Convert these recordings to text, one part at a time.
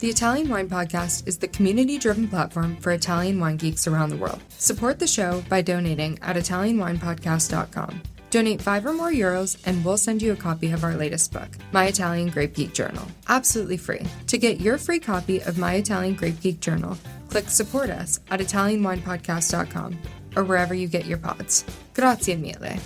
The Italian Wine Podcast is the community-driven platform for Italian wine geeks around the world. Support the show by donating at italianwinepodcast.com. Donate €5 or more and we'll send you a copy of our latest book, My Italian Grape Geek Journal, absolutely free. To get your free copy of My Italian Grape Geek Journal, click Support Us at italianwinepodcast.com or wherever you get your pods. Grazie mille.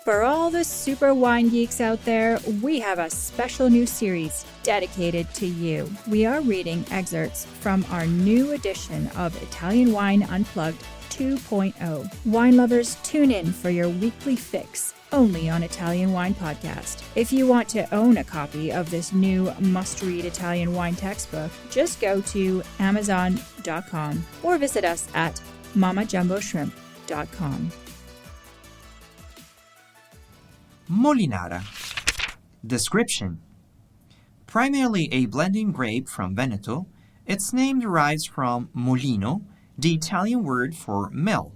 For all the super wine geeks out there, we have a special new series dedicated to you. We are reading excerpts from our new edition of Italian Wine Unplugged 2.0. Wine lovers, tune in for your weekly fix only on Italian Wine Podcast. If you want to own a copy of this new must-read Italian wine textbook, just go to Amazon.com or visit us at mamajumboshrimp.com. Molinara. Description: primarily a blending grape from Veneto, its name derives from molino, the Italian word for mill.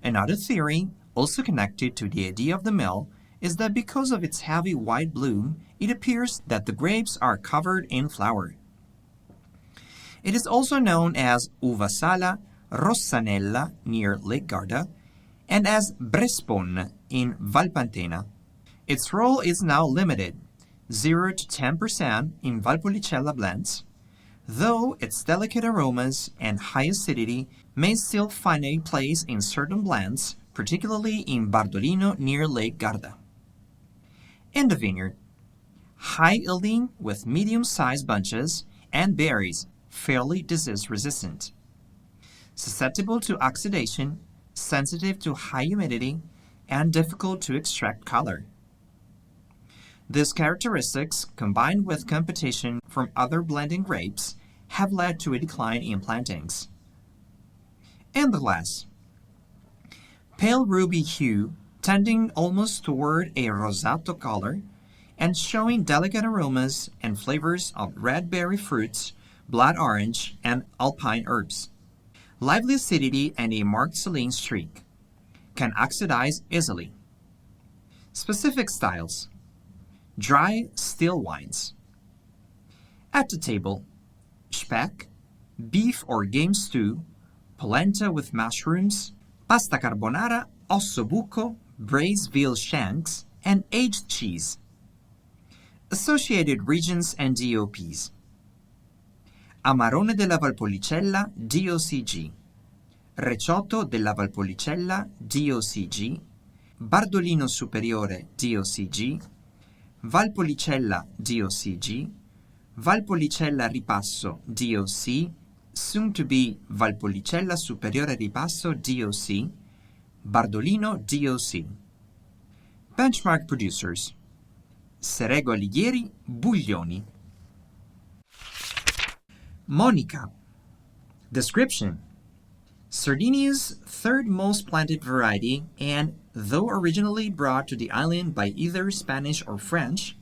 Another theory, also connected to the idea of the mill, is that because of its heavy white bloom, it appears that the grapes are covered in flour. It is also known as Uvasala Rossanella near Lake Garda, and as Brespon in Valpantena. Its role is now limited, 0 to 10% in Valpolicella blends, though its delicate aromas and high acidity may still find a place in certain blends, particularly in Bardolino near Lake Garda. In the vineyard, high yielding with medium-sized bunches and berries, fairly disease-resistant. Susceptible to oxidation, sensitive to high humidity, and difficult to extract color. These characteristics, combined with competition from other blending grapes, have led to a decline in plantings. In the glass, pale ruby hue, tending almost toward a rosato color, and showing delicate aromas and flavors of red berry fruits, blood orange, and alpine herbs. Lively acidity and a marked saline streak. Can oxidize easily. Specific styles: dry, still wines. At the table, speck, beef or game stew, polenta with mushrooms, pasta carbonara, ossobuco, braised veal shanks, and aged cheese. Associated regions and DOPs. Amarone della Valpolicella, DOCG. Recioto della Valpolicella, DOCG. Bardolino Superiore, DOCG. Valpolicella, DOCG. Valpolicella Ripasso, DOC. Soon to be Valpolicella Superiore Ripasso, DOC. Bardolino, DOC. Benchmark producers: Serego Alighieri, Buglioni. Monica. Description: Sardinia's third most planted variety, and though originally brought to the island by either Spanish or French,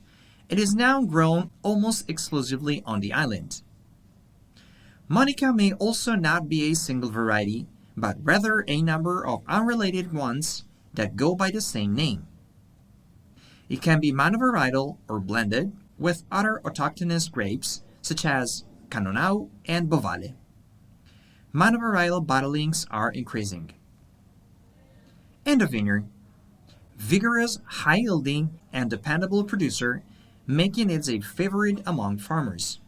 it is now grown almost exclusively on the island. Monica may also not be a single variety, but rather a number of unrelated ones that go by the same name. It can be monovarietal or blended with other autochthonous grapes such as Cannonau and Bovale. Monovarietal bottlings are increasing. In the vineyard, vigorous, high-yielding, and dependable producer, making it a favorite among farmers.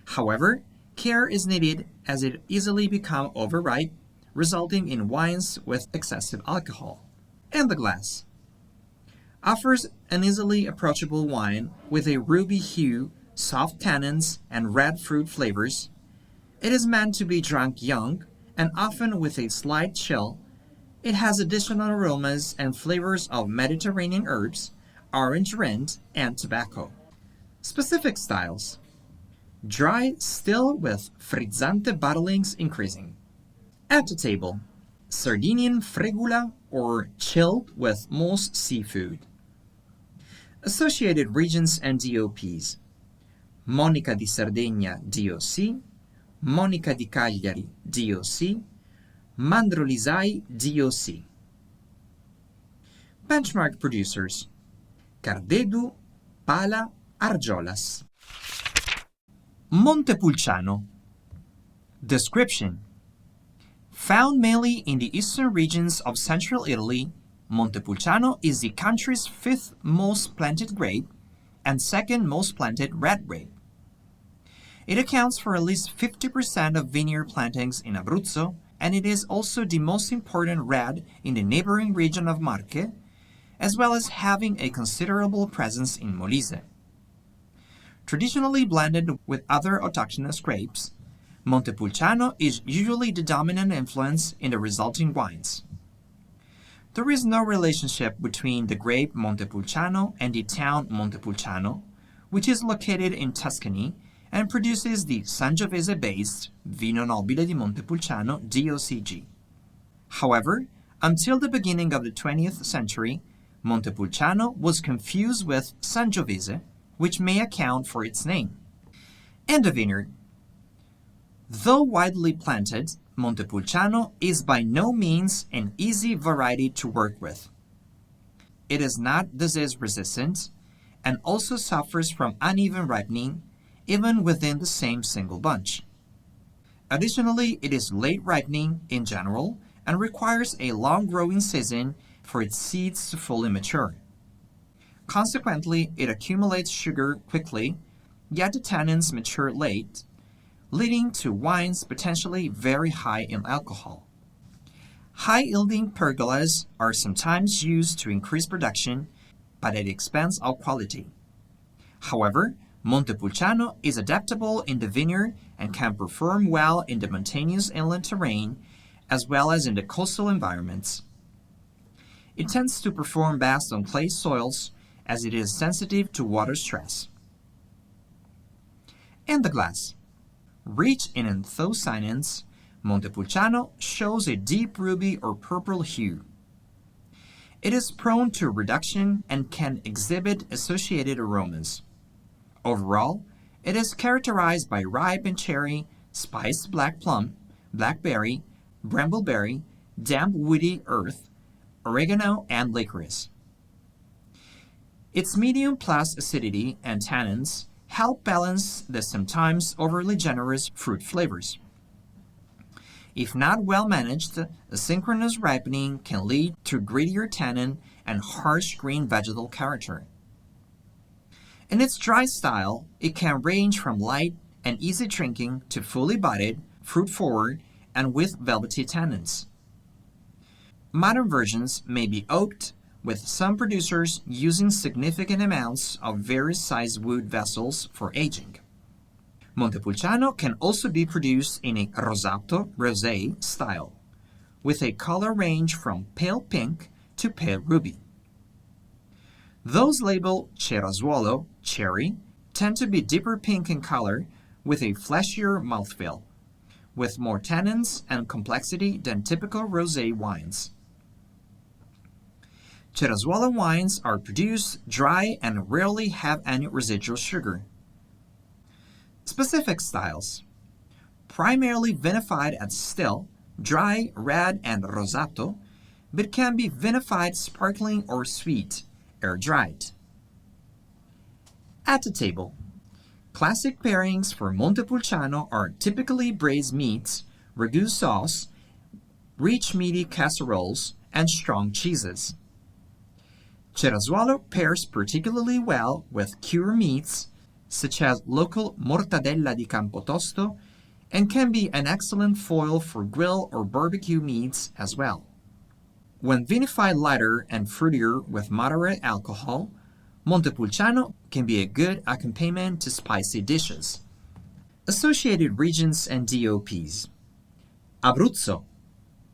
However, care is needed as it easily becomes overripe, resulting in wines with excessive alcohol. In the glass, offers an easily approachable wine with a ruby hue, soft tannins, and red fruit flavors. It is meant to be drunk young and often with a slight chill. It has additional aromas and flavors of Mediterranean herbs, orange rind, and tobacco. Specific styles: dry, still with frizzante bottlings increasing. At the table, Sardinian fregula or chilled with most seafood. Associated regions and DOPs: Monica di Sardegna, DOC, Monica di Cagliari, DOC, Mandrolisai, DOC. Benchmark producers: Cardedu, Pala, Argiolas. Montepulciano. Description: found mainly in the eastern regions of central Italy, Montepulciano is the country's fifth most planted grape and second most planted red grape. It accounts for at least 50% of vineyard plantings in Abruzzo, and it is also the most important red in the neighboring region of Marche, as well as having a considerable presence in Molise. Traditionally blended with other autochthonous grapes, Montepulciano is usually the dominant influence in the resulting wines. There is no relationship between the grape Montepulciano and the town Montepulciano, which is located in Tuscany and produces the Sangiovese-based Vino Nobile di Montepulciano DOCG. However, until the beginning of the 20th century, Montepulciano was confused with Sangiovese, which may account for its name. And the vineyard. Though widely planted, Montepulciano is by no means an easy variety to work with. It is not disease-resistant and also suffers from uneven ripening, even within the same single bunch. Additionally, it is late ripening in general and requires a long growing season for its seeds to fully mature. Consequently, it accumulates sugar quickly, yet the tannins mature late, leading to wines potentially very high in alcohol. High-yielding pergolas are sometimes used to increase production, but at the expense of quality. However, Montepulciano is adaptable in the vineyard and can perform well in the mountainous inland terrain as well as in the coastal environments. It tends to perform best on clay soils as it is sensitive to water stress. And the glass. Rich in anthocyanins, Montepulciano shows a deep ruby or purple hue. It is prone to reduction and can exhibit associated aromas. Overall, it is characterized by ripe and cherry, spiced black plum, blackberry, brambleberry, damp woody earth, oregano, and licorice. Its medium plus acidity and tannins help balance the sometimes overly generous fruit flavors. If not well managed, asynchronous ripening can lead to grittier tannin and harsh green vegetal character. In its dry style, it can range from light and easy drinking to fully bodied, fruit-forward, and with velvety tannins. Modern versions may be oaked, with some producers using significant amounts of various sized wood vessels for aging. Montepulciano can also be produced in a rosato rosé style, with a color range from pale pink to pale ruby. Those labeled Cerasuolo, cherry, tend to be deeper pink in color with a fleshier mouthfeel, with more tannins and complexity than typical rosé wines. Cerasuolo wines are produced dry and rarely have any residual sugar. Specific styles: primarily vinified at still, dry, red, and rosato, but can be vinified sparkling or sweet, air-dried. At the table, classic pairings for Montepulciano are typically braised meats, ragu sauce, rich meaty casseroles, and strong cheeses. Cerasuolo pairs particularly well with cured meats, such as local mortadella di Campotosto, and can be an excellent foil for grill or barbecue meats as well. When vinified lighter and fruitier with moderate alcohol, Montepulciano can be a good accompaniment to spicy dishes. Associated regions and DOPs: Abruzzo,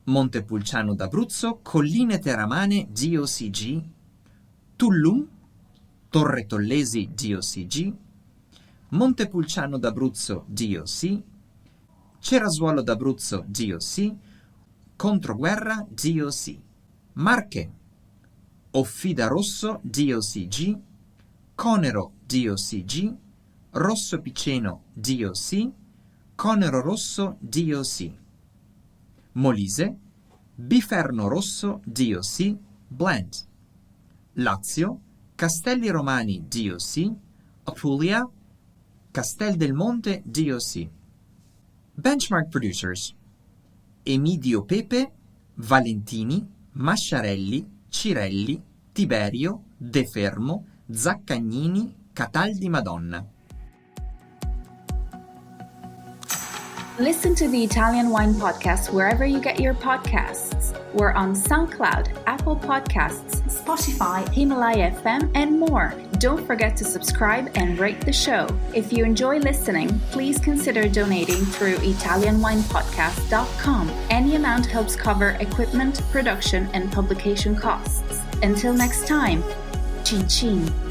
Montepulciano d'Abruzzo, Colline Teramane DOCG, Tullum, Torre Tollesi DOCG, Montepulciano d'Abruzzo DOC, Cerasuolo d'Abruzzo DOC, Controguerra DOC, Marche, Offida Rosso DOCG, Conero DOCG, Rosso Piceno DOC, Conero Rosso DOC, Molise, Biferno Rosso DOC, Blend. Lazio, Castelli Romani DOC, Apulia, Castel del Monte DOC. Benchmark producers: Emidio Pepe, Valentini, Masciarelli, Cirelli, Tiberio, De Fermo, Zaccagnini, Cataldi Madonna. Listen to the Italian Wine Podcast wherever you get your podcasts. We're on SoundCloud, Apple Podcasts, Spotify, Himalaya FM, and more. Don't forget to subscribe and rate the show. If you enjoy listening, please consider donating through ItalianWinePodcast.com. Any amount helps cover equipment, production, and publication costs. Until next time, Cin Cin.